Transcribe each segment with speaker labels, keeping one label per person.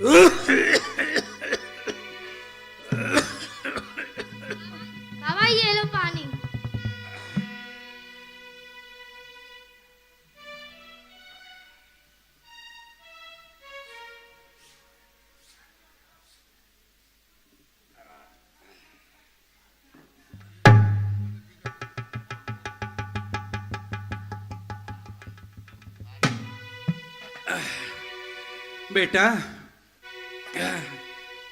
Speaker 1: बाबा ये लो पानी।
Speaker 2: बेटा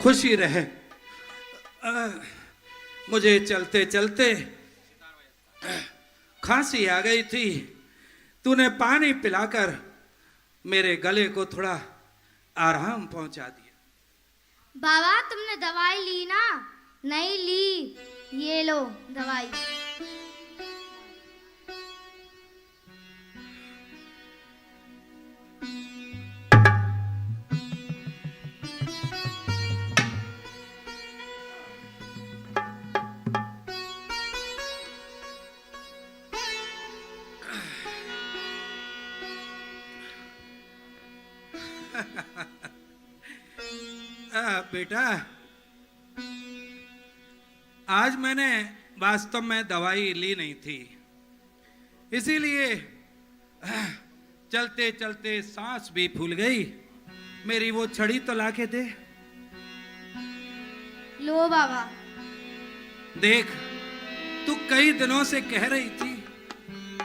Speaker 2: खुशी रहे। मुझे चलते चलते खांसी आ गई थी। तूने पानी पिलाकर मेरे गले को थोड़ा आराम पहुंचा दिया।
Speaker 1: बाबा तुमने दवाई ली ना? नहीं ली, ये लो दवाई।
Speaker 2: बेटा आज मैंने वास्तव में दवाई ली नहीं थी, इसीलिए चलते चलते सांस भी फूल गई। मेरी वो छड़ी तो लाके दे।
Speaker 1: लो बाबा।
Speaker 2: देख तू कई दिनों से कह रही थी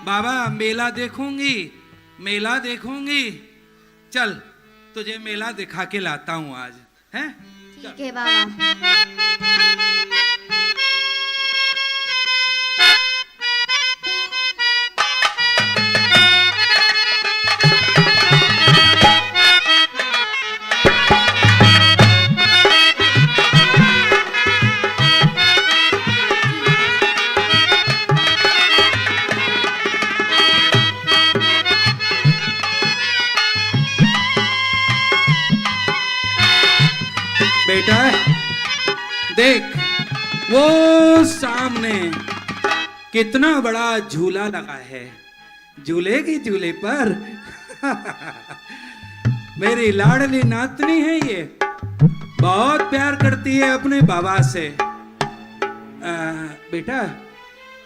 Speaker 2: बाबा मेला देखूंगी, मेला देखूंगी। चल तुझे मेला दिखा के लाता हूं आज, हैं?
Speaker 1: ठीक है बाबा।
Speaker 2: बेटा देख वो सामने कितना बड़ा झूला लगा है। झूले की झूले पर मेरी लाडली नातनी है, ये बहुत प्यार करती है अपने बाबा से। बेटा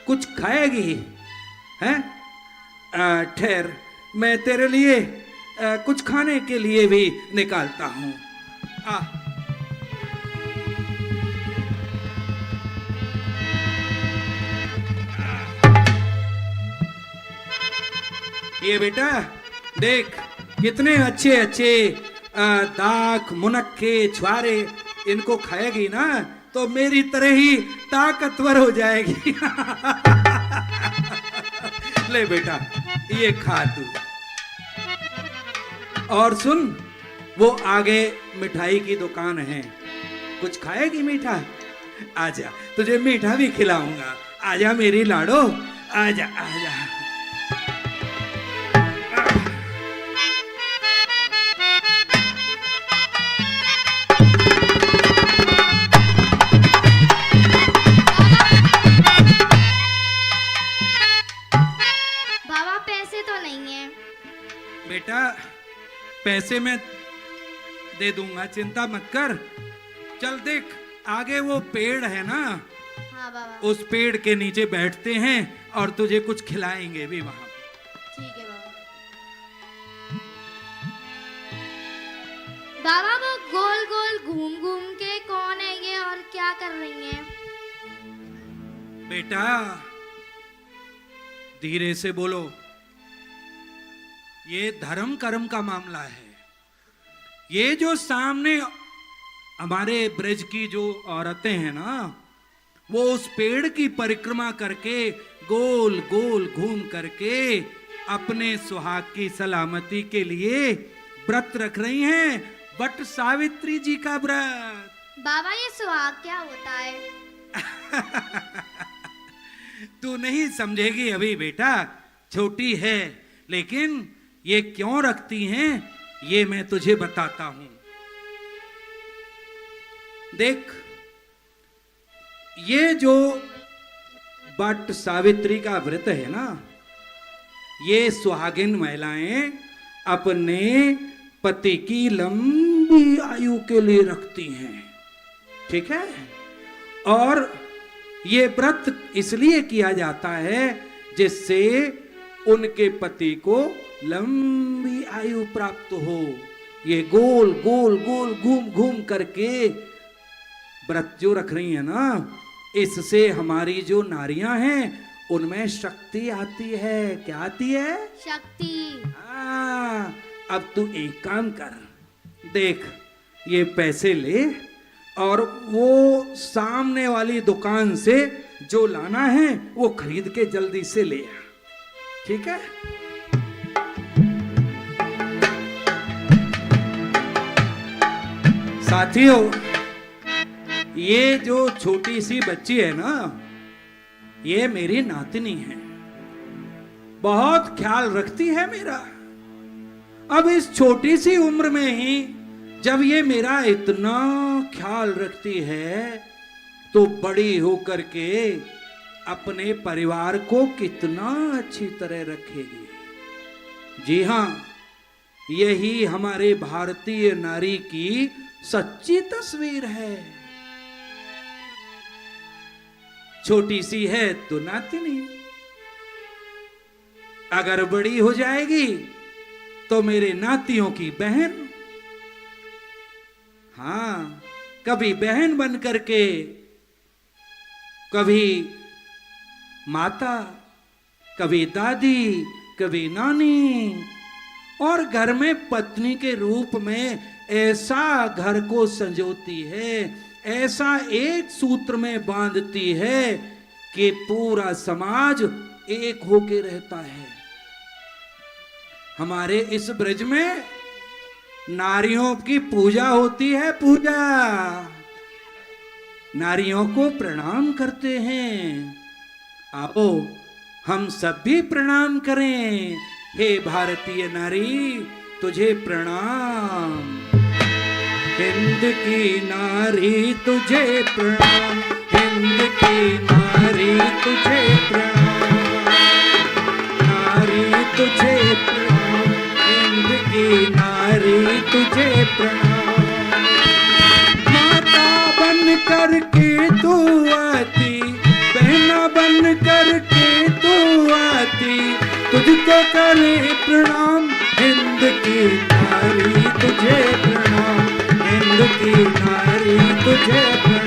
Speaker 2: कुछ खाएगी? हैं? ठहर मैं तेरे लिए कुछ खाने के लिए भी निकालता हूं। ये बेटा देख कितने अच्छे अच्छे दाख मुनक्के छुआरे, इनको खाएगी ना तो मेरी तरह ही ताकतवर हो जाएगी। ले बेटा ये खा तू। और सुन वो आगे मिठाई की दुकान है, कुछ खाएगी मीठा? आजा तुझे मीठा भी खिलाऊंगा। आजा मेरी लाडो, आजा आजा।
Speaker 1: बाबा पैसे तो नहीं है।
Speaker 2: बेटा पैसे मैं दे दूंगा, चिंता मत कर। चल देख आगे वो पेड़ है ना,
Speaker 1: हाँ बाबा।
Speaker 2: उस पेड़ के नीचे बैठते हैं और तुझे कुछ खिलाएंगे भी वहां।
Speaker 1: ठीक है बाबा। बाबा वो गोल गोल घूम घूम के कौन है ये और क्या कर रही हैं?
Speaker 2: बेटा धीरे से बोलो, ये धर्म कर्म का मामला है। ये जो सामने हमारे ब्रज की जो औरतें हैं ना, वो उस पेड़ की परिक्रमा करके गोल गोल घूम करके अपने सुहाग की सलामती के लिए व्रत रख रही हैं। वट सावित्री जी का व्रत।
Speaker 1: बाबा ये सुहाग क्या होता है?
Speaker 2: तू नहीं समझेगी अभी बेटा, छोटी है, लेकिन ये क्यों रखती हैं ये मैं तुझे बताता हूं। देख ये जो वट सावित्री का व्रत है ना, ये सुहागिन महिलाएं अपने पति की लंबी लंबी आयु के लिए रखती हैं, ठीक है। और ये व्रत इसलिए किया जाता है जिससे उनके पति को लंबी आयु प्राप्त हो। ये गोल गोल गोल घूम घूम करके व्रत जो रख रही है ना, इससे हमारी जो नारियां हैं उनमें शक्ति आती है। क्या आती है?
Speaker 1: शक्ति।
Speaker 2: हाँ, अब तू एक काम कर, देख ये पैसे ले और वो सामने वाली दुकान से जो लाना है वो खरीद के जल्दी से ले आ, ठीक है। साथियों, ये जो छोटी सी बच्ची है ना, ये मेरी नातनी है, बहुत ख्याल रखती है मेरा। अब इस छोटी सी उम्र में ही जब ये मेरा इतना ख्याल रखती है तो बड़ी होकर के अपने परिवार को कितना अच्छी तरह रखेगी। जी हाँ, यही हमारे भारतीय नारी की सच्ची तस्वीर है। छोटी सी है तो नातनी, अगर बड़ी हो जाएगी तो मेरे नातियों की बहन। हाँ, कभी बहन बन करके, कभी माता, कभी दादी, कभी नानी, और घर में पत्नी के रूप में ऐसा घर को संजोती है, ऐसा एक सूत्र में बांधती है कि पूरा समाज एक होके रहता है। हमारे इस ब्रज में नारियों की पूजा होती है, पूजा। नारियों को प्रणाम करते हैं। आओ हम सब भी प्रणाम करें। हे भारतीय नारी, तुझे प्रणाम। हिंद की नारी तुझे प्रणाम, हिंद की नारी तुझे प्रणाम, नारी तुझे प्रणाम, हिंद की नारी तुझे प्रणाम। माता बन करके तू आती, बहना बन करके तू आती, तुझको करे प्रणाम। हिंद की नारी तुझे प्रणाम, हिंद की नारी तुझे प्रणाम।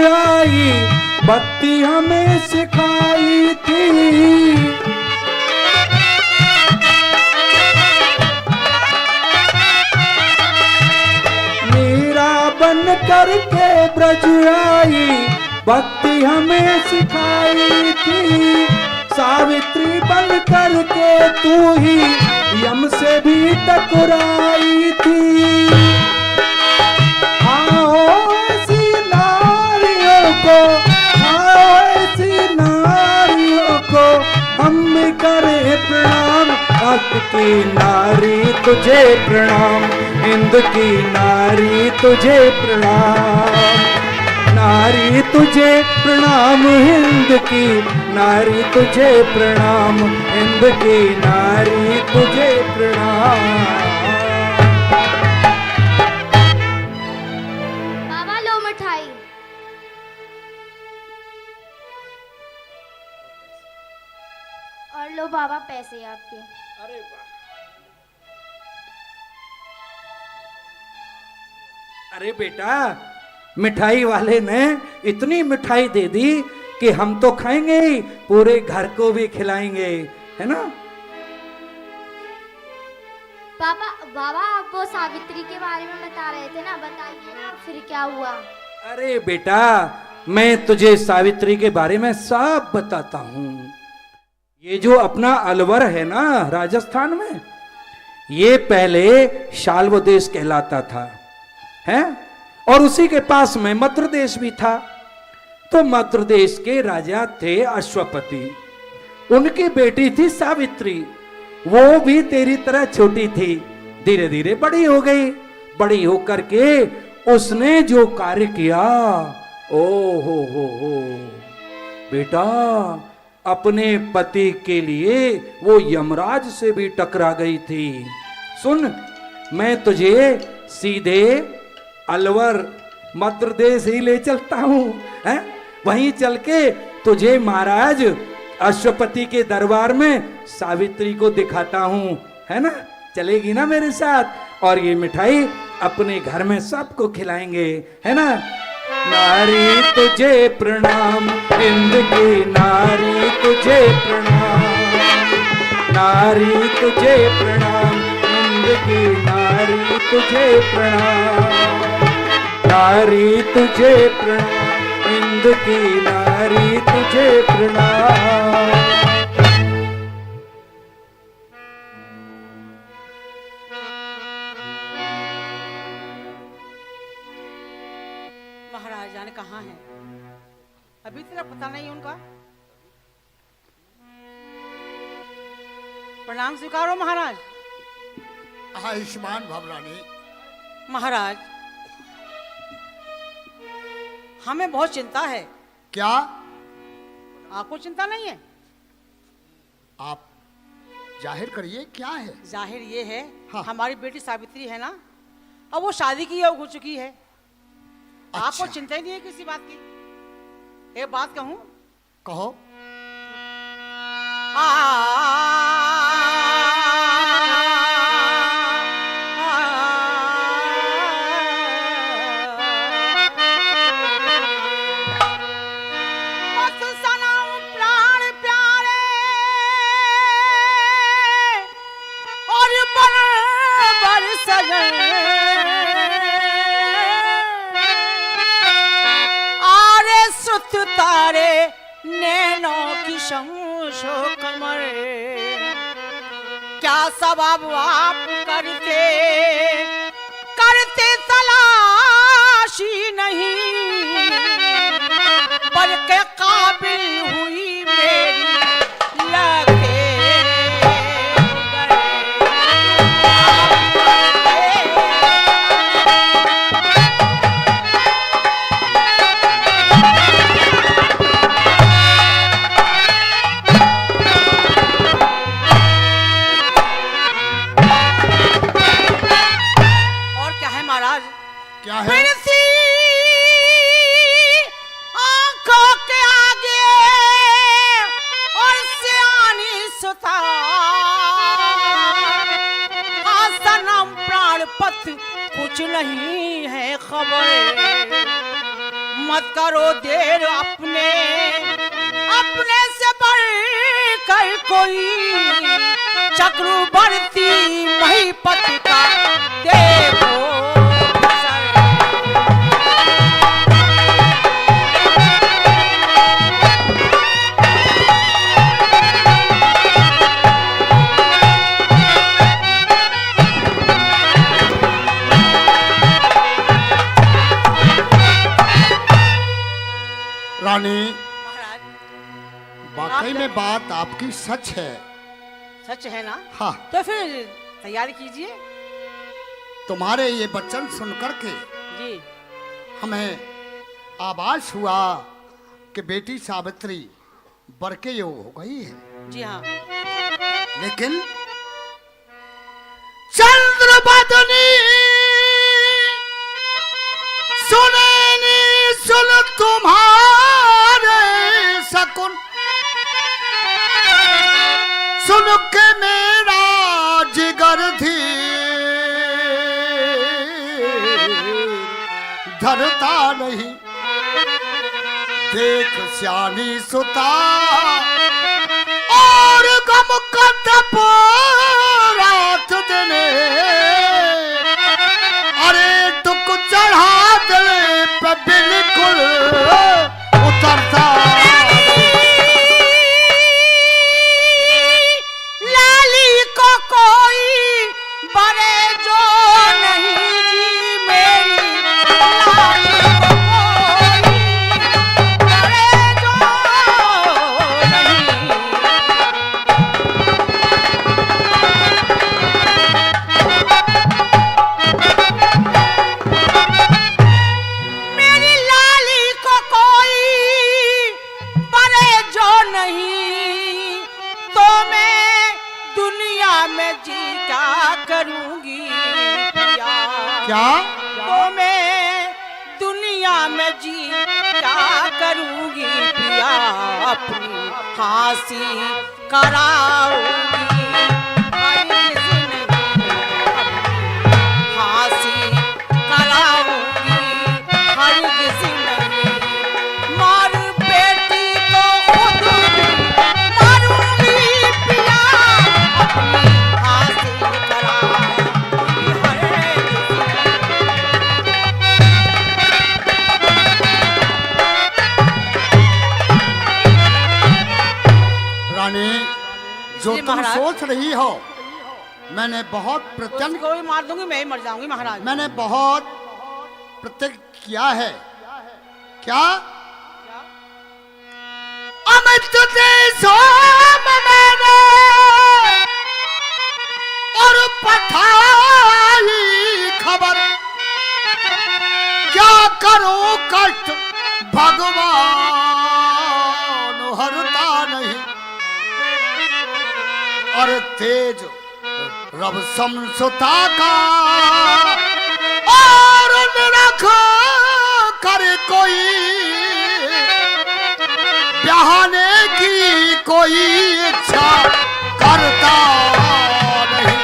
Speaker 2: आई भक्ति हमें सिखाई थी, मीरा बन करके ब्रज आई, भक्ति हमें सिखाई थी। सावित्री बन करके तू ही यम से भी टकराई थी। ऐसी नारियों को हम करे प्रणाम। भक्त की नारी तुझे प्रणाम, हिंद की नारी तुझे प्रणाम, नारी तुझे प्रणाम, हिंद की नारी तुझे प्रणाम, हिंद की नारी तुझे प्रणाम।
Speaker 1: बाबा लो मिठाई। और लो बाबा पैसे आपके।
Speaker 2: अरे वाह, अरे बेटा, मिठाई वाले ने इतनी मिठाई दे दी कि हम तो खाएंगे ही, पूरे घर को भी खिलाएंगे, है ना।
Speaker 1: बाबा आप वो सावित्री के बारे में बता रहे थे ना, बताइए ना फिर क्या हुआ।
Speaker 2: अरे बेटा, मैं तुझे सावित्री के बारे में सब बताता हूँ। ये जो अपना अलवर है ना राजस्थान में, ये पहले शाल्व देश कहलाता था, है? और उसी के पास में मद्र देश भी था। तो मद्र देश के राजा थे अश्वपति, उनकी बेटी थी सावित्री। वो भी तेरी तरह छोटी थी, धीरे धीरे बड़ी हो गई। बड़ी होकर के उसने जो कार्य किया, ओ हो बेटा, अपने पति के लिए वो यमराज से भी टकरा गई थी। सुन, मैं तुझे सीधे अलवर मद्र देश ही ले चलता हूं, है? वहीं चल के तुझे महाराज अश्वपति के दरबार में सावित्री को दिखाता हूं, है ना? चलेगी ना मेरे साथ? और ये मिठाई अपने घर में सबको खिलाएंगे, है ना? नारी तुझे प्रणाम, हिंद की नारी तुझे प्रणाम, नारी तुझे प्रणाम, हिंद की नारी तुझे प्रणाम, नारी तुझे प्रणाम, हिंद की नारी तुझे प्रणाम।
Speaker 3: महाराज जाने कहाँ है, अभी तक पता नहीं उनका। प्रणाम स्वीकारो महाराज।
Speaker 4: आयुष्मान भव रानी।
Speaker 3: महाराज, हमें बहुत चिंता है।
Speaker 4: क्या?
Speaker 3: आपको चिंता नहीं है?
Speaker 4: आप जाहिर करिए, क्या है?
Speaker 3: जाहिर ये है,
Speaker 4: हाँ।
Speaker 3: हमारी बेटी सावित्री है ना, अब वो शादी की हो चुकी है।
Speaker 4: अच्छा।
Speaker 3: आपको चिंता ही नहीं है किसी बात की? एक बात कहूं?
Speaker 4: कहो।
Speaker 3: तारे नैनों की शमशो कमर, क्या सवाब आप करते करते तलाशी नहीं, बल्कि काबिल हुई मेरी लगे
Speaker 4: क्या है?
Speaker 3: आंखों के आगे और सियानी सुता, सनम प्राण पथ कुछ नहीं है खबर, मत करो देर अपने अपने से बढ़ कर कोई, चक्रवर्ती महीपति का देखो।
Speaker 4: रानी,
Speaker 3: महाराज,
Speaker 4: वाकई में बात आपकी सच है।
Speaker 3: सच है ना?
Speaker 4: हाँ।
Speaker 3: तो फिर तैयारी कीजिए।
Speaker 4: तुम्हारे ये वचन सुनकर के
Speaker 3: जी
Speaker 4: हमें आभास हुआ कि बेटी सावित्री बरके योग हो गई है।
Speaker 3: जी हाँ।
Speaker 4: लेकिन चंद्रबदनी सुनैनी सुन तुम्हारे सकुन, सुन के मेरा जिगर थी धरता नहीं, देख श्यानी सुता और गम का तपो रात दिने, अरे टुक चढ़ा दिले पे बिल्कुल उतरता।
Speaker 3: लाली को कोई में जी क्या करूंगी पिया,
Speaker 4: क्या
Speaker 3: तो मैं दुनिया में जी क्या करूंगी पिया, अपनी फांसी कराऊंगी, हरगिज़ नहीं अपनी फांसी कराऊंगी, हरगिज़ नहीं। मार बेटी तो खुद मारूंगी पिया, अपनी फांसी कराऊंगी, हरगिज़
Speaker 4: रानी, जो
Speaker 3: जी,
Speaker 4: तुम
Speaker 3: महाराज।
Speaker 4: सोच रही हो, मैंने बहुत प्रत्यंग
Speaker 3: उसको भी मार दूंगी, मैं ही मर जाऊंगी महाराज।
Speaker 4: मैंने बहुत प्रत्यक्ष किया है। क्या अमित देशों में मैंने और पठाई खबर, क्या करूं कष्ट भगवान हरता नहीं, और तेज रब समझौता का और निरख कर कोई बहाने की कोई इच्छा करता नहीं।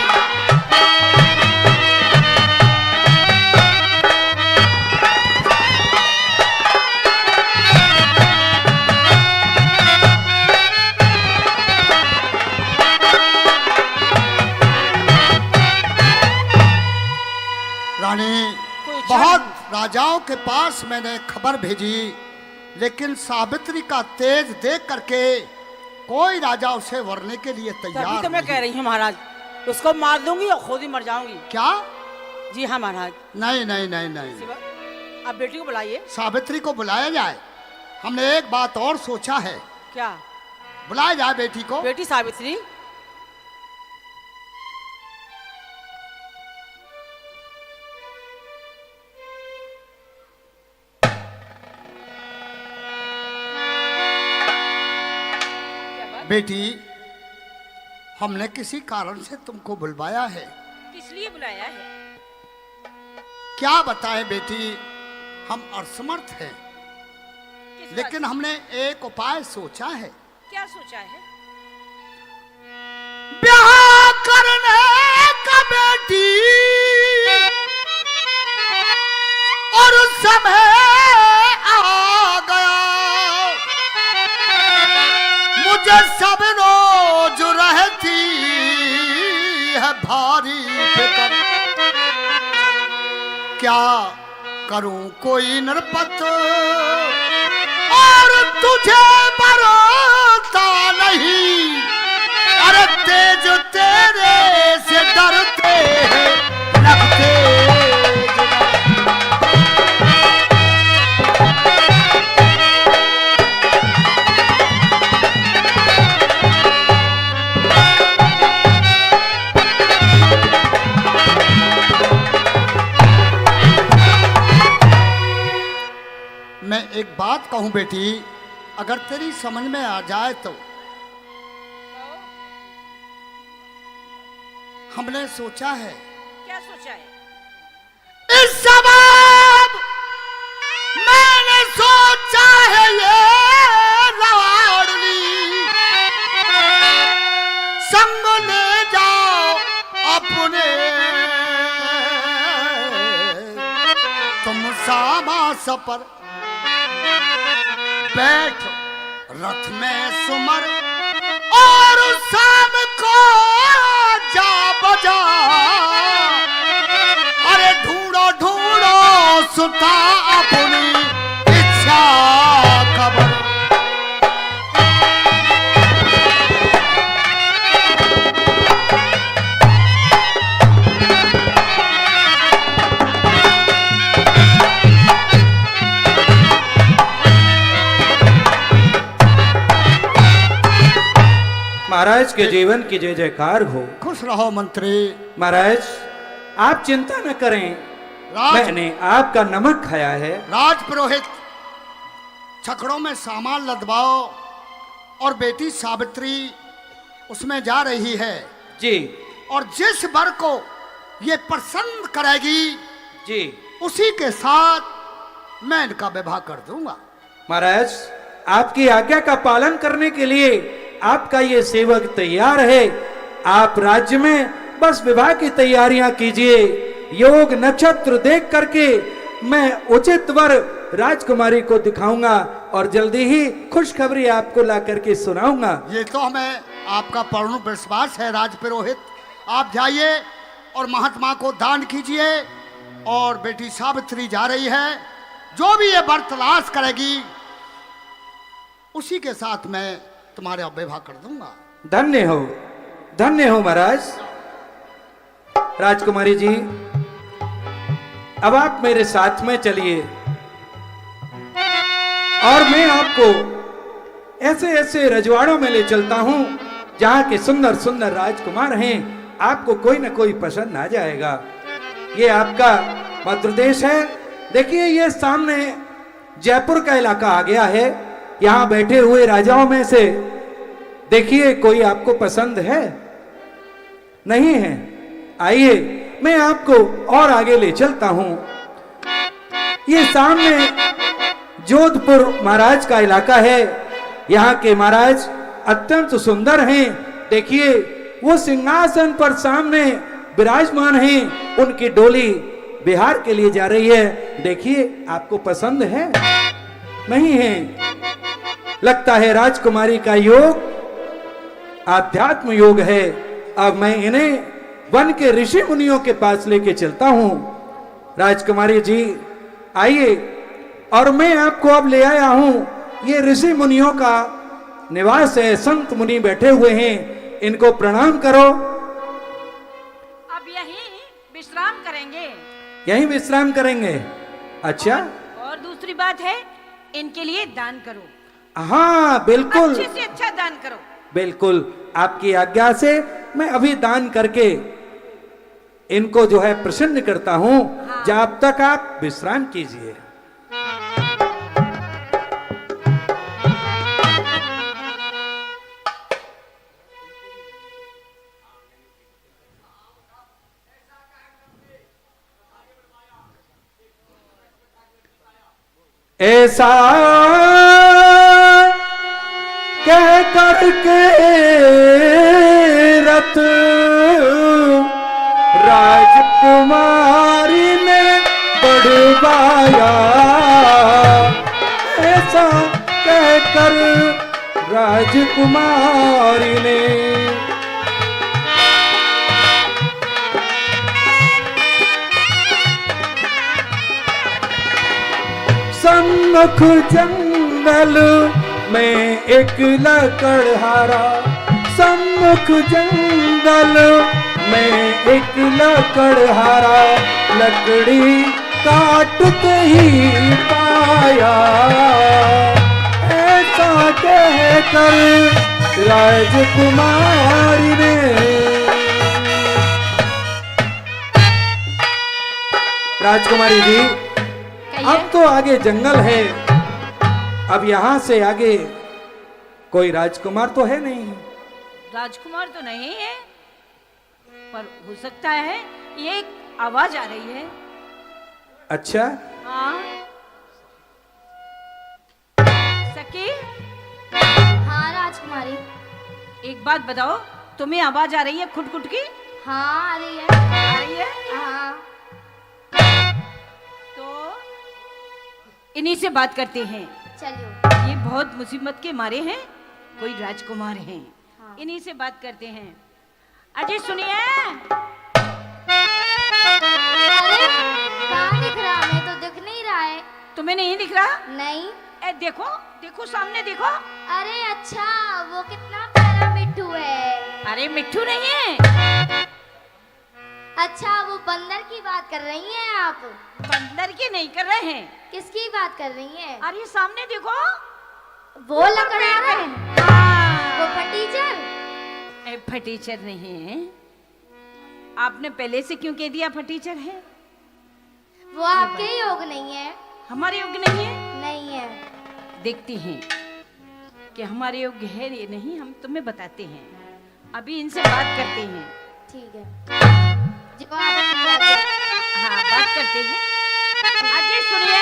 Speaker 4: रानी,
Speaker 3: कोई इच्छा
Speaker 4: बहुत
Speaker 3: नहीं।
Speaker 4: राजाओं के पास मैंने खबर भेजी, लेकिन सावित्री का तेज देख करके कोई राजा उसे वरने के लिए
Speaker 3: तभी
Speaker 4: तैयार
Speaker 3: तो मैं
Speaker 4: नहीं।
Speaker 3: कह रही हूँ महाराज, उसको मार दूंगी और खुद ही मर जाऊंगी।
Speaker 4: क्या?
Speaker 3: जी हाँ महाराज।
Speaker 4: नहीं नहीं नहीं नहीं,
Speaker 3: आप बेटी को बुलाइए।
Speaker 4: सावित्री को बुलाया जाए। हमने एक बात और सोचा है,
Speaker 3: क्या?
Speaker 4: बुलाया जाए बेटी को।
Speaker 3: बेटी सावित्री,
Speaker 4: बेटी, हमने किसी कारण से तुमको बुलवाया है।
Speaker 3: किस लिए बुलाया है?
Speaker 4: क्या बताएं बेटी, हम असमर्थ हैं, लेकिन हमने एक उपाय सोचा है।
Speaker 3: क्या सोचा है?
Speaker 4: ब्याह करने का बेटी, और समय आ गया, मुझे सब रोज रहती है भारी फिक्र, क्या करूं कोई नरपत और तुझे भरोसा नहीं, अरे तेज तेरे से डरते हैं लगते मैं एक बात कहूं बेटी, अगर तेरी समझ में आ जाए तो हमने सोचा है।
Speaker 3: क्या सोचा है?
Speaker 4: इस सबब मैंने सोचा है ये लाडली संग ले जाओ अपने, तुम सामास पर बैठो रथ में सुमर, और शाम को जा बजा, अरे ढूंढो ढूंढो सुता अपनी इच्छा खबर।
Speaker 2: महाराज के जीवन की जय जयकार हो।
Speaker 4: खुश रहो मंत्री।
Speaker 2: महाराज आप चिंता न करें, मैंने आपका नमक खाया है।
Speaker 4: राज पुरोहित, छकड़ों में सामान लदवाओ, और बेटी सावित्री उसमें जा रही है।
Speaker 2: जी
Speaker 4: और जिस वर को ये पसंद करेगी
Speaker 2: जी
Speaker 4: उसी के साथ मैं इनका विवाह कर दूंगा।
Speaker 2: महाराज, आपकी आज्ञा का पालन करने के लिए आपका ये सेवक तैयार है। आप राज्य में बस विवाह की तैयारियां कीजिए। योग नक्षत्र देख करके मैं उचित वर राजकुमारी को दिखाऊंगा और जल्दी ही खुशखबरी आपको ला करके सुनाऊंगा।
Speaker 4: ये तो हमें आपका पूर्ण विश्वास है राजपुरोहित। आप जाइए और महात्मा को दान कीजिए। और बेटी सावित्री जा रही है, जो भी ये वर तलाश करेगी उसी के साथ मैं तुम्हारा विवाह कर दूंगा।
Speaker 2: धन्य हो महाराज। राजकुमारी जी, अब आप मेरे साथ में चलिए और मैं आपको ऐसे ऐसे रजवाड़ों में ले चलता हूं जहां के सुंदर सुंदर राजकुमार हैं। आपको कोई ना कोई पसंद आ जाएगा। ये आपका मध्य प्रदेश है। देखिए, ये सामने जयपुर का इलाका आ गया है। यहां बैठे हुए राजाओं में से देखिए कोई आपको पसंद है? नहीं है? आइए, मैं आपको और आगे ले चलता हूं। ये सामने जोधपुर महाराज का इलाका है। यहाँ के महाराज अत्यंत सुंदर हैं। देखिए, वो सिंहासन पर सामने विराजमान हैं। उनकी डोली बिहार के लिए जा रही है। देखिए, आपको पसंद है? नहीं है? लगता है राजकुमारी का योग आध्यात्म योग है। अब मैं इन्हें वन के ऋषि मुनियों के पास लेके चलता हूं। राजकुमारी जी आइए, और मैं आपको अब ले आया हूं। ये ऋषि मुनियों का निवास है। संत मुनि बैठे हुए हैं, इनको प्रणाम करो।
Speaker 3: अब यहीं विश्राम करेंगे।
Speaker 2: यहीं विश्राम करेंगे? अच्छा।
Speaker 3: और दूसरी बात है, इनके लिए दान करो।
Speaker 2: हाँ बिल्कुल,
Speaker 3: अच्छे से अच्छा दान करो।
Speaker 2: बिल्कुल, आपकी आज्ञा से मैं अभी दान करके इनको जो है प्रसन्न करता हूं।
Speaker 3: हाँ।
Speaker 2: जब तक आप विश्राम कीजिए। ऐसा कह करके रत राजकुमारी ने बढ़वाया। ऐसा कहकर राजकुमारी ने सम्मुख जंगल में एक लकड़हारा, सम्मुख जंगल में एक लकड़हारा, लकड़ी काटते ही पाया। ऐसा कहकर राजकुमारी ने राजकुमारी जी, अब तो आगे जंगल है। अब यहां से आगे कोई राजकुमार तो है नहीं।
Speaker 3: राजकुमार तो नहीं है, पर हो सकता है ये एक आवाज आ रही है।
Speaker 2: अच्छा,
Speaker 3: हाँ सखी,
Speaker 1: हाँ राजकुमारी।
Speaker 3: एक बात बताओ, तुम्हें आवाज आ रही है खुट की?
Speaker 1: हाँ आ रही है।
Speaker 3: आ रही है?
Speaker 1: हाँ।
Speaker 3: तो इन्हीं से बात करते हैं।
Speaker 1: चलिए।
Speaker 3: ये बहुत मुसीबत के मारे हैं, कोई राजकुमार हैं।
Speaker 1: हाँ।
Speaker 3: इन्हीं से बात करते हैं। अजय सुनिए।
Speaker 1: अरे कहाँ दिख रहा? हमें तो दिख नहीं रहा है।
Speaker 3: तुम्हें नहीं दिख रहा?
Speaker 1: नहीं।
Speaker 3: ए देखो देखो, सामने देखो।
Speaker 1: अरे अच्छा, वो कितना प्यारा मिट्ठू है।
Speaker 3: अरे मिट्ठू नहीं है।
Speaker 1: अच्छा, वो बंदर की बात कर रही हैं आप?
Speaker 3: बंदर की नहीं कर रहे हैं।
Speaker 1: किसकी बात कर रही हैं?
Speaker 3: अरे सामने देखो,
Speaker 1: वो लकड़हारा है।
Speaker 3: हाँ।
Speaker 1: वो फटीचर?
Speaker 3: ए, फटीचर नहीं है। आपने पहले से क्यों कह दिया फटीचर है?
Speaker 1: वो आपके योग नहीं है।
Speaker 3: हमारे योग्य नहीं है।
Speaker 1: नहीं है।
Speaker 3: देखते हैं कि हमारे योग्य है या नहीं, हम तुम्हें बताते हैं। अभी इनसे बात करते हैं।
Speaker 1: ठीक है जवाब
Speaker 3: हाँ बात करते हैं। आगे सुनिए।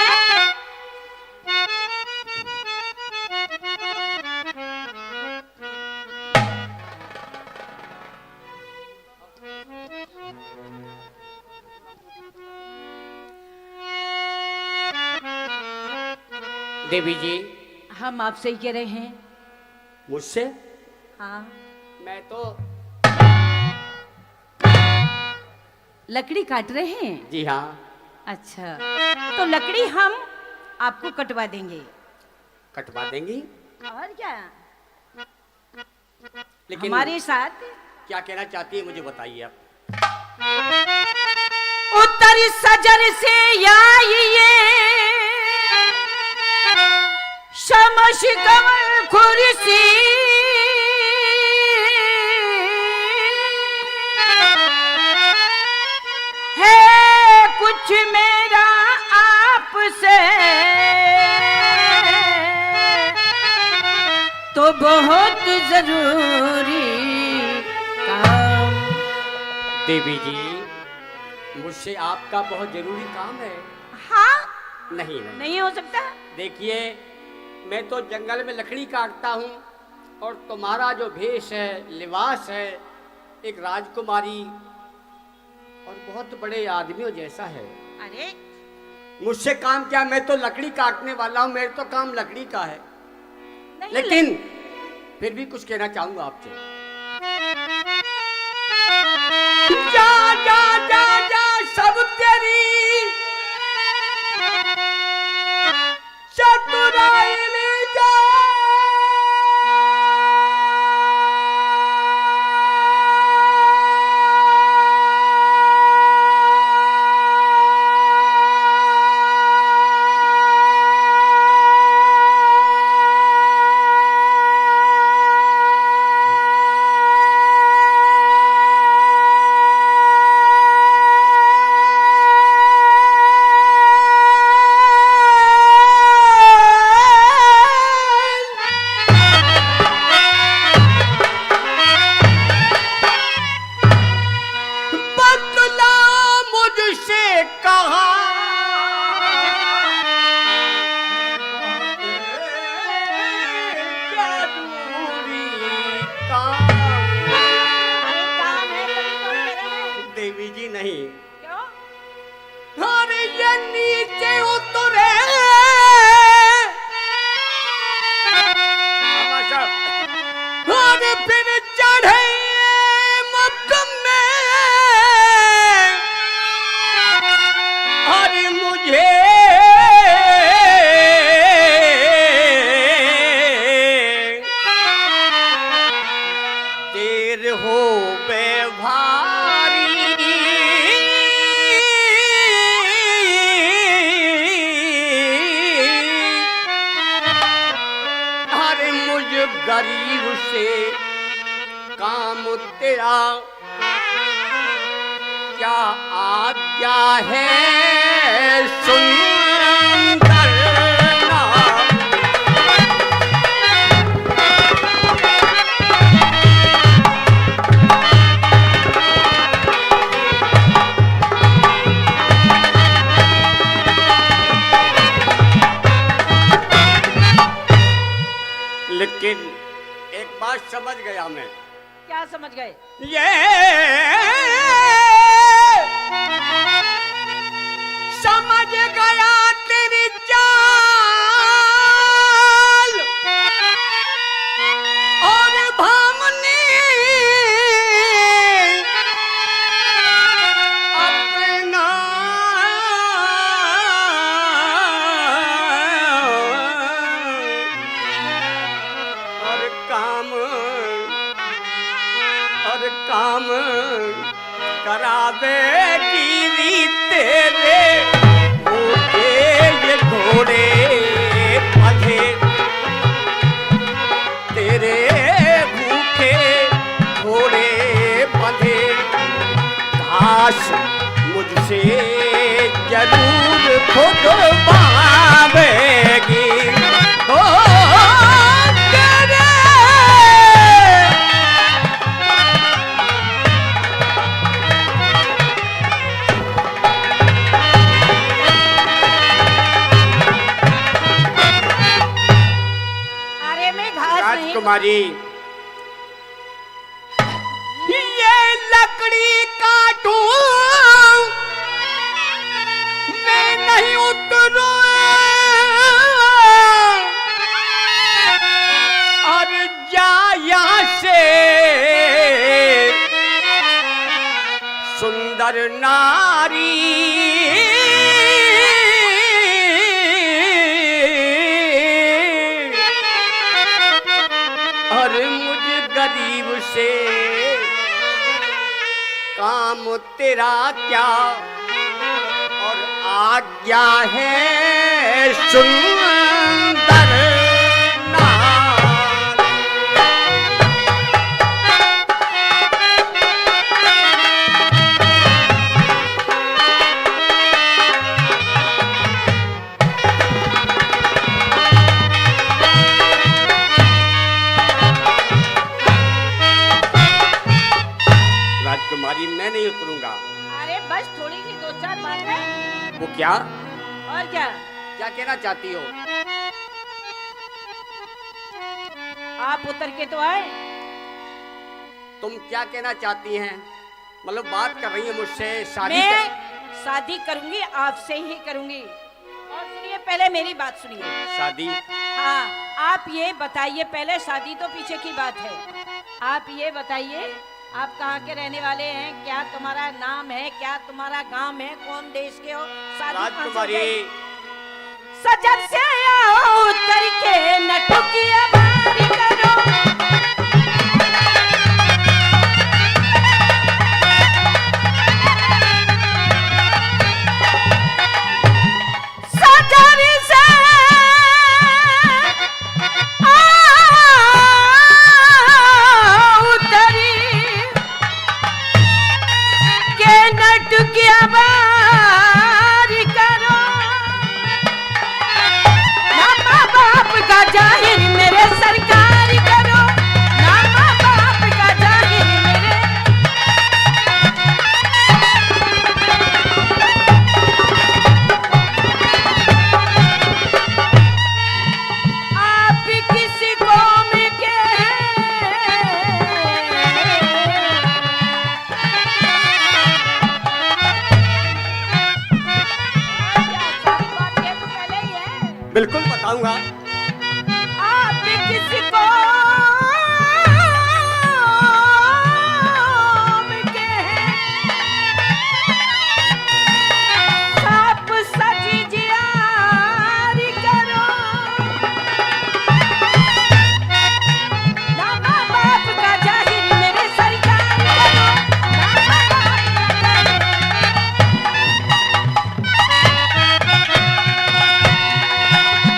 Speaker 5: देवी जी,
Speaker 3: हम आपसे ही कह रहे हैं।
Speaker 5: मुझसे?
Speaker 3: हाँ
Speaker 5: मैं तो
Speaker 3: लकड़ी काट रहे हैं।
Speaker 5: जी हाँ।
Speaker 3: अच्छा तो लकड़ी हम आपको कटवा देंगे।
Speaker 5: कटवा देंगी?
Speaker 3: और क्या,
Speaker 5: लेकिन
Speaker 3: हमारे साथ
Speaker 5: क्या कहना चाहती है मुझे बताइए आप।
Speaker 3: उत्तर सजर से आइए शमश कमल खुर्सी है कुछ मेरा आपसे तो बहुत जरूरी काम।
Speaker 5: देवी जी, मुझसे आपका बहुत जरूरी काम है।
Speaker 3: हाँ
Speaker 5: नहीं नहीं,
Speaker 3: नहीं हो सकता।
Speaker 5: देखिए, मैं तो जंगल में लकड़ी काटता हूँ और तुम्हारा जो भेष है, लिबास है, एक राजकुमारी और बहुत बड़े आदमियों जैसा है।
Speaker 3: अरे
Speaker 5: मुझसे काम क्या, मैं तो लकड़ी काटने वाला हूँ, मेरा तो काम लकड़ी का है।
Speaker 3: नहीं
Speaker 5: लेकिन फिर भी कुछ कहना चाहूंगा आपसे। जा जा जा जा सब तेरी चतुराई ले जा। देवी जी नहीं,
Speaker 3: क्यों?
Speaker 5: अरे ये नीचे उतरे अरे फिर चढ़े मक्कम में। अरे मुझे देर हो बेभारी अरे मुझ गरीब से काम तेरा क्या आज्ञा है सुंदर नाम। लेकिन एक बात समझ गया मैं।
Speaker 3: क्या समझ गए?
Speaker 5: ये समझ गया तेरी चाल और भामनी अपना काम करावेगी तेरे भूखे ये घोड़े बंधे, तेरे भूखे घोड़े बंधे। घास मुझसे जरूर खुदवावेगी ओ तेरे राजकुमारी, ये लकड़ी काटूं मैं नहीं उतरूं और जा यहाँ से सुंदर नारी। और मुझे गरीब से काम तेरा क्या और आज्ञा है सुंदर नारी। राजकुमारी, मैं नहीं उतरूंगा।
Speaker 3: अरे बस थोड़ी सी दो चार बातें।
Speaker 5: वो क्या
Speaker 3: और क्या?
Speaker 5: क्या कहना चाहती हो?
Speaker 3: आप उतर के तो आए।
Speaker 5: तुम क्या कहना चाहती हैं? मतलब बात कर रही है मुझसे शादी
Speaker 3: मैं शादी करूंगी, आपसे ही करूंगी। और सुनिए, पहले मेरी बात सुनिए।
Speaker 5: शादी?
Speaker 3: हाँ, आप ये बताइए पहले, शादी तो पीछे की बात है। आप ये बताइए, आप कहाँ के रहने वाले हैं? क्या तुम्हारा नाम है? क्या तुम्हारा गांव है? कौन देश के हो? शादी कहाँ से
Speaker 5: राजकुमारी,
Speaker 3: होगी? सजन से आओ उतर के नटुकिया बारी करो। सजन से आओ उतरी के नटुकिया बारी करो। ना माँ बाप का जाहिर मेरे सरकारी करो, ना माँ बाप का जाहिर मेरे। आप किसी कौम के हैं।
Speaker 5: बिल्कुल बताऊंगा।
Speaker 3: आप किसी कौम के हैं, आप सजी जियारी करो। ना माँ बाप का जाहिर मेरे सरकारी करो, ना माँ बाप का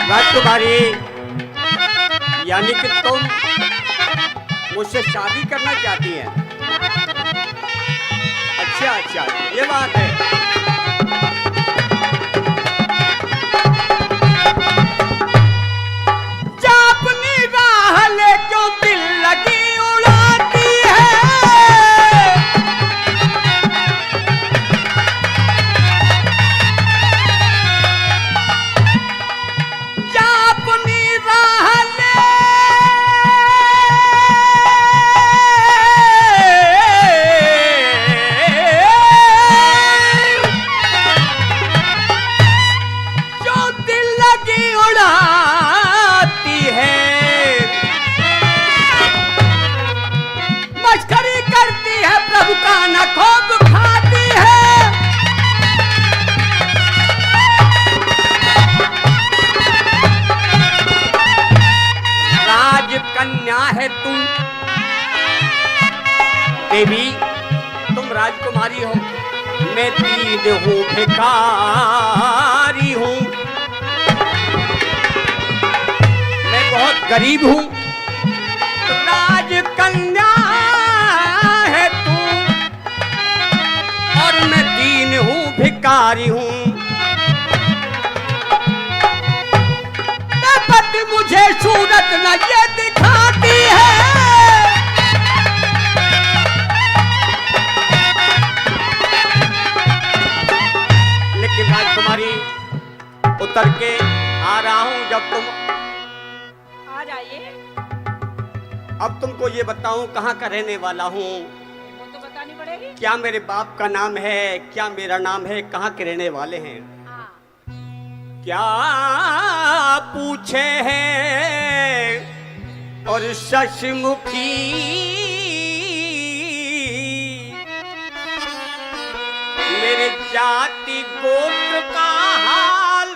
Speaker 5: राजकुमारी, यानी कि तुम मुझसे शादी करना चाहती हैं? अच्छा अच्छा, ये बात है। जा अपनी राह ले क्यों दिल लगी उड़ाती है। जा अपनी राह ले जो दिल लगी उड़ाती है। मस्करी करती है, प्रभु का न खूब खाती है। राजकन्या है तुम देवी, तुम राजकुमारी हो। मैं दीन हूँ, भिखारी हूँ, मैं बहुत गरीब हूँ। राजकन्या है तू और मैं दीन हूँ, भिखारी हूँ। पति मुझे सूरत न ये दिखाती है। लेकिन राजकुमारी, उतर के आ रहा हूं। जब तुम
Speaker 3: आ जाइए।
Speaker 5: ये बताऊं कहाँ का रहने वाला हूँ?
Speaker 3: वो तो बतानी पड़ेगी।
Speaker 5: क्या मेरे बाप का नाम है, क्या मेरा नाम है, कहाँ के रहने वाले हैं?
Speaker 3: हाँ।
Speaker 5: क्या पूछे हैं और शशमुखी मेरे जाति गोत्र का हाल,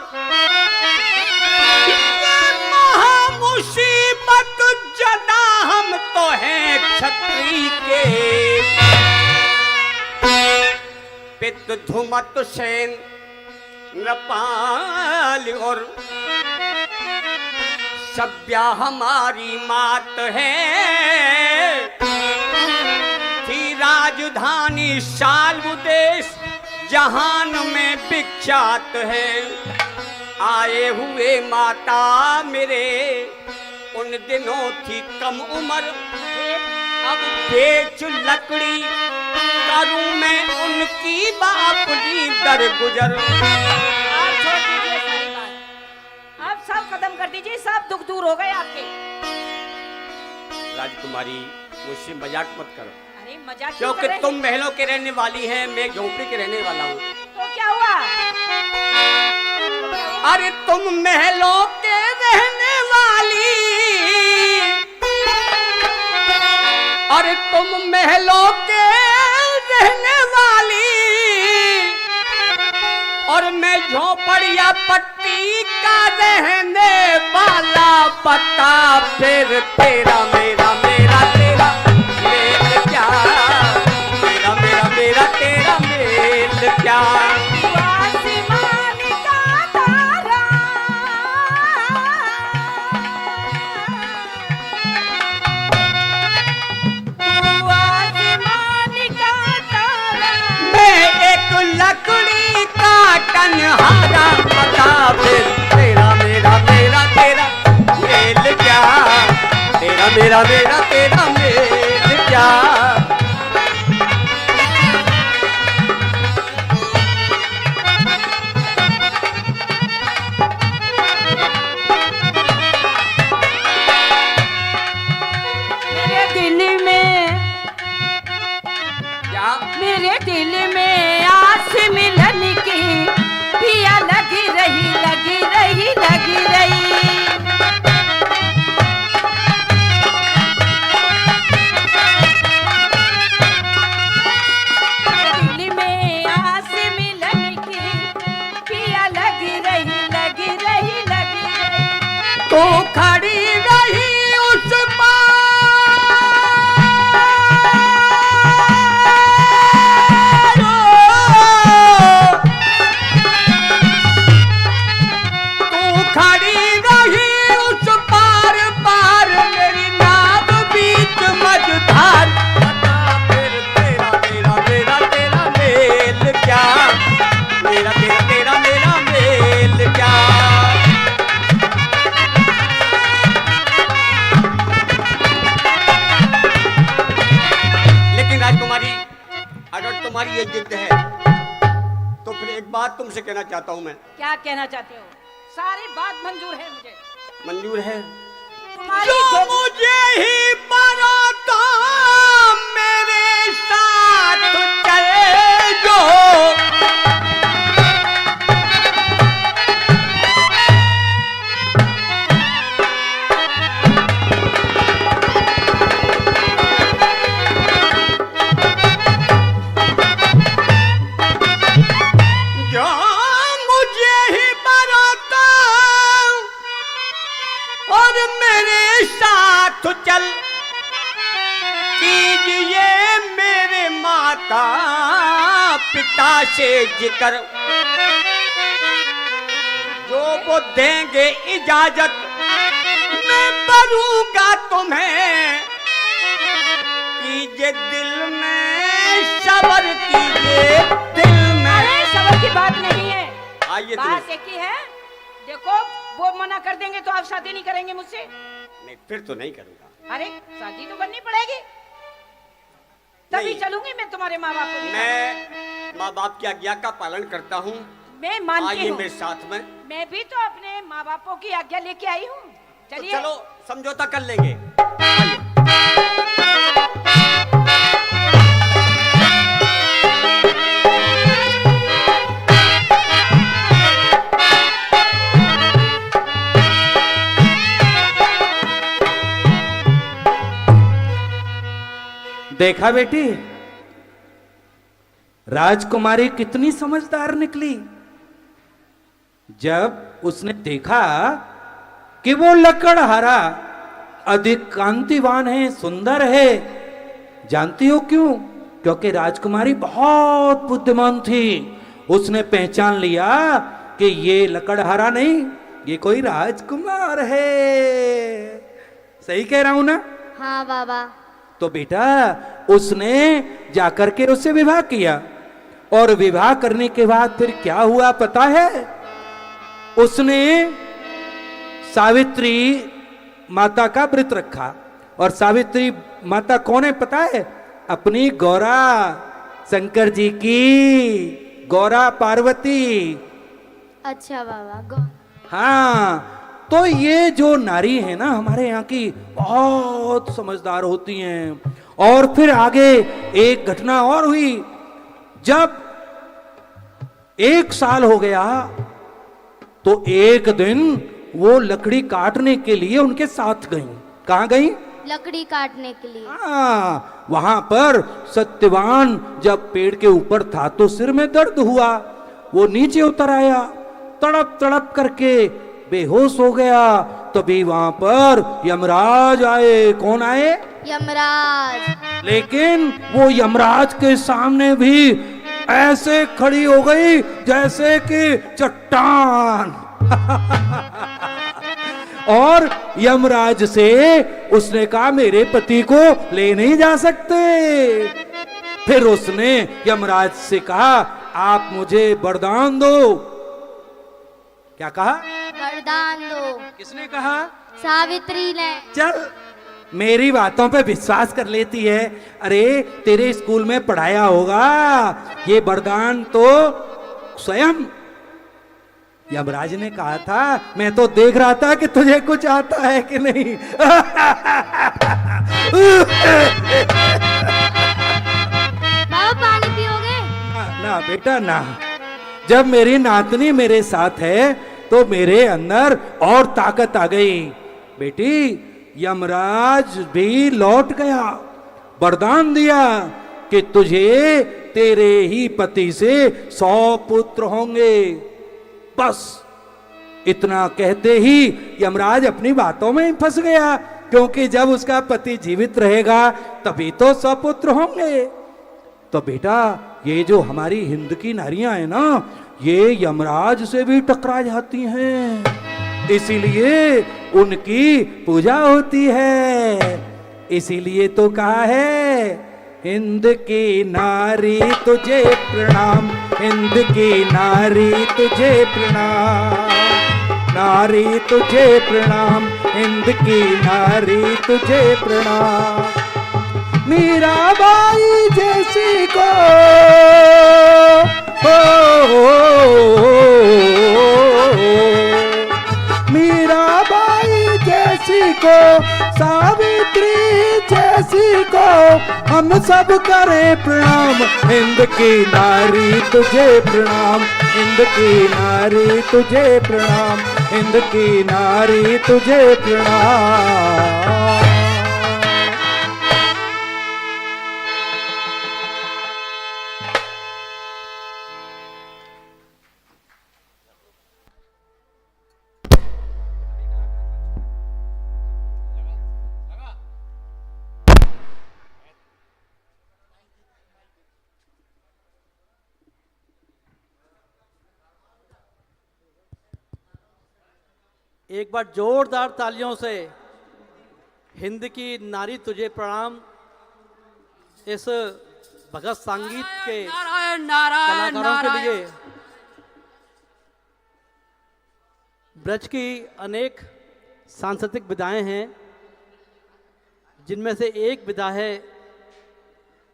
Speaker 5: मुसीबत जदा हम तो हैं क्षत्रिय के, पित धुमत सेन नृपाल और सभ्या हमारी मात है। थी राजधानी साल्व देश जहान में विख्यात है। आए हुए माता मेरे उन दिनों थी कम उम्र, अब बेच लकड़ी करूं मैं उनकी बापली दर गुजर।
Speaker 3: आप छोड़ दीजिए सारी बात, अब सब खत्म कर दीजिए, सब दुख दूर हो गए आपके।
Speaker 5: राजकुमारी मुझसे मजाक मत करो।
Speaker 3: अरे मजाक क्यों
Speaker 5: क्योंकि
Speaker 3: कर रहे हैं?
Speaker 5: तुम महलों के रहने वाली हैं, मैं झोंपड़ी के रहने वाला हूँ।
Speaker 3: तो क्या हुआ?
Speaker 5: अरे तुम महलों के रहने वाली, अरे तुम महलों के रहने वाली, और मैं झोपड़िया पट्टी का रहने वाला। पता फिर तेरा मेरा मेरा तेरा मेल क्या, मेरा मेरा मेरा तेरा मेल क्या।
Speaker 3: आसमान का तारा, आसमान का तारा,
Speaker 5: मैं एक लकड़ी का टनहारा। पता फिर तेरा मेरा मेरा तेरा मेल क्या, तेरा मेरा मेरा तेरा मेल क्या।
Speaker 3: मेरे दिल में,
Speaker 5: क्या
Speaker 3: मेरे दिल में आस मिलन की पिया लगी रही, लगी रही, लगी रही। मेरे दिल में आस मिलन की पिया लगी रही, लगी रही, लगी रही।
Speaker 5: तो खड़ी रही उस पार, पार मेरी नाव बीच मझधार। पता फिर तेरा मेरा मेरा तेरा मेल क्या, मेरा तेरा तेरा मेरा मेल क्या। लेकिन राजकुमारी, अगर तुम्हारी ये जिद है तो फिर एक बात तुमसे कहना चाहता हूं मैं।
Speaker 3: क्या कहना चाहते हो? सारी बात मंजूर है मुझे।
Speaker 5: मंजूर है?
Speaker 3: तुम्हारी
Speaker 5: जो
Speaker 3: जो
Speaker 5: मुझे ही बनाता मेरे साथ चले जो, जो मुझे ही बनाता और मेरे साथ चल, कीजिए मेरे माता पिता से जिक्र, जो वो देंगे इजाजत मैं बनूंगा तुम्हें। कीजिए दिल में सबर, कीजिए दिल में।
Speaker 3: अरे सबर की बात नहीं है,
Speaker 5: आइए
Speaker 3: बात एक ही है। देखो वो मना कर देंगे तो आप शादी नहीं करेंगे मुझसे?
Speaker 5: नहीं, फिर तो नहीं करूंगा।
Speaker 3: अरे शादी तो करनी पड़ेगी, तभी
Speaker 5: नहीं।
Speaker 3: चलूंगी मैं तुम्हारे माँ बाप को भी।
Speaker 5: मैं माँ बाप की आज्ञा का पालन करता हूँ।
Speaker 3: मैं मानती
Speaker 5: आइए
Speaker 3: हूँ,
Speaker 5: मेरे साथ में।
Speaker 3: मैं भी तो अपने माँ बापों की आज्ञा लेके आई हूँ।
Speaker 5: तो
Speaker 3: चलिए
Speaker 5: चलो समझौता कर लेंगे। आइए।
Speaker 2: देखा बेटी, राजकुमारी कितनी समझदार निकली। जब उसने देखा कि वो लकड़हारा अधिक कांतिवान है, सुंदर है। जानती हो क्यों? क्योंकि राजकुमारी बहुत बुद्धिमान थी। उसने पहचान लिया कि ये लकड़हारा नहीं, ये कोई राजकुमार है। सही कह रहा हूं ना?
Speaker 1: हाँ बाबा।
Speaker 2: तो बेटा उसने जाकर के उससे विवाह किया, और विवाह करने के बाद फिर क्या हुआ पता है? उसने सावित्री माता का व्रत रखा। और सावित्री माता कौन है पता है? अपनी गौरा, शंकर जी की गौरा पार्वती।
Speaker 1: अच्छा बाबा।
Speaker 2: हाँ, तो ये जो नारी है ना हमारे यहाँ की, बहुत समझदार होती हैं। और फिर आगे एक घटना और हुई। जब 1 साल हो गया तो एक दिन वो लकड़ी काटने के लिए उनके साथ गई। कहां गई?
Speaker 1: लकड़ी काटने के लिए।
Speaker 2: हाँ, वहां पर सत्यवान जब पेड़ के ऊपर था तो सिर में दर्द हुआ। वो नीचे उतर आया, तड़प तड़प करके बेहोश हो गया। तभी वहां पर यमराज आए। कौन आए?
Speaker 1: यमराज।
Speaker 2: लेकिन वो यमराज के सामने भी ऐसे खड़ी हो गई जैसे कि चट्टान। और यमराज से उसने कहा मेरे पति को ले नहीं जा सकते। फिर उसने यमराज से कहा आप मुझे वरदान दो। क्या कहा?
Speaker 1: वरदान दो।
Speaker 2: किसने कहा?
Speaker 1: सावित्री ने।
Speaker 2: चल, मेरी बातों पे विश्वास कर लेती है। अरे तेरे स्कूल में पढ़ाया होगा। ये वरदान तो स्वयं यमराज ने कहा था। मैं तो देख रहा था कि तुझे कुछ आता है कि नहीं।
Speaker 1: बाबा पानी पियोगे?
Speaker 2: ना बेटा ना। जब मेरी नातनी मेरे साथ है तो मेरे अंदर और ताकत आ गई। बेटी यमराज भी लौट गया, वरदान दिया कि तुझे तेरे ही पति से 100 पुत्र होंगे। बस इतना कहते ही यमराज अपनी बातों में फंस गया, क्योंकि जब उसका पति जीवित रहेगा तभी तो 100 पुत्र होंगे। तो बेटा ये जो हमारी हिंद की नारियां हैं ना, ये यमराज से भी टकरा जाती हैं। इसीलिए उनकी पूजा होती है। इसीलिए तो कहा है हिंद की नारी तुझे प्रणाम, हिंद की नारी तुझे प्रणाम, नारी तुझे प्रणाम, हिंद की नारी तुझे प्रणाम। मीराबाई जैसी को मीराबाई जैसी को, सावित्री जैसी को हम सब करें प्रणाम। हिंद की नारी तुझे प्रणाम, हिंद की नारी तुझे प्रणाम, हिंद की नारी तुझे प्रणाम।
Speaker 6: एक बार जोरदार तालियों से हिंद की नारी तुझे प्रणाम इस भगत संगीत के कलाकारों के लिए। ब्रज की अनेक सांस्कृतिक विधाएं हैं, जिनमें से एक विधा है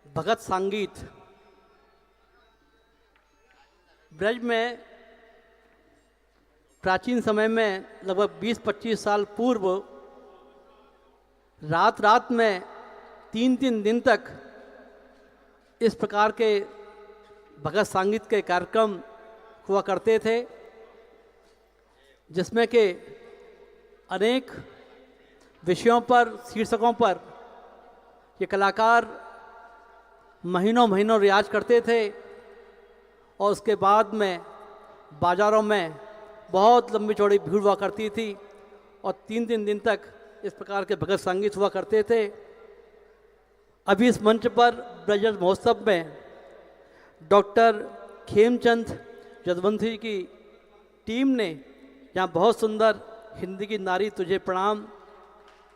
Speaker 6: भगत संगीत। ब्रज में प्राचीन समय में लगभग 20-25 साल पूर्व रात रात में 3-3 दिन तक इस प्रकार के भगत संगीत के कार्यक्रम हुआ करते थे, जिसमें के अनेक विषयों पर, शीर्षकों पर ये कलाकार महीनों महीनों रियाज करते थे और उसके बाद में बाज़ारों में बहुत लंबी चौड़ी भीड़ हुआ करती थी और 3-3 दिन तक इस प्रकार के भगत संगीत हुआ करते थे। अभी इस मंच पर ब्रजरस महोत्सव में डॉक्टर खेमचंद जदवंशी की टीम ने यहाँ बहुत सुंदर हिंदी की नारी तुझे प्रणाम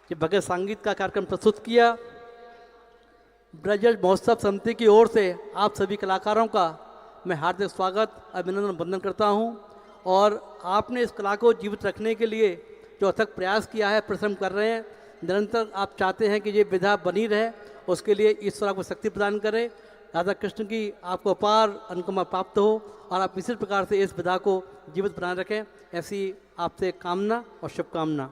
Speaker 6: के भगत संगीत का कार्यक्रम प्रस्तुत किया। ब्रजरस महोत्सव समिति की ओर से आप सभी कलाकारों का मैं हार्दिक स्वागत अभिनंदन वंदन करता हूँ और आपने इस कला को जीवित रखने के लिए जो अथक प्रयास किया है, परिश्रम कर रहे हैं, निरंतर आप चाहते हैं कि ये विधा बनी रहे, उसके लिए ईश्वर आपको शक्ति प्रदान करे। राधा कृष्ण की आपको अपार अनुकंपा प्राप्त हो और आप इसी प्रकार से इस विधा को जीवित बनाए रखें, ऐसी आपसे कामना और शुभकामना।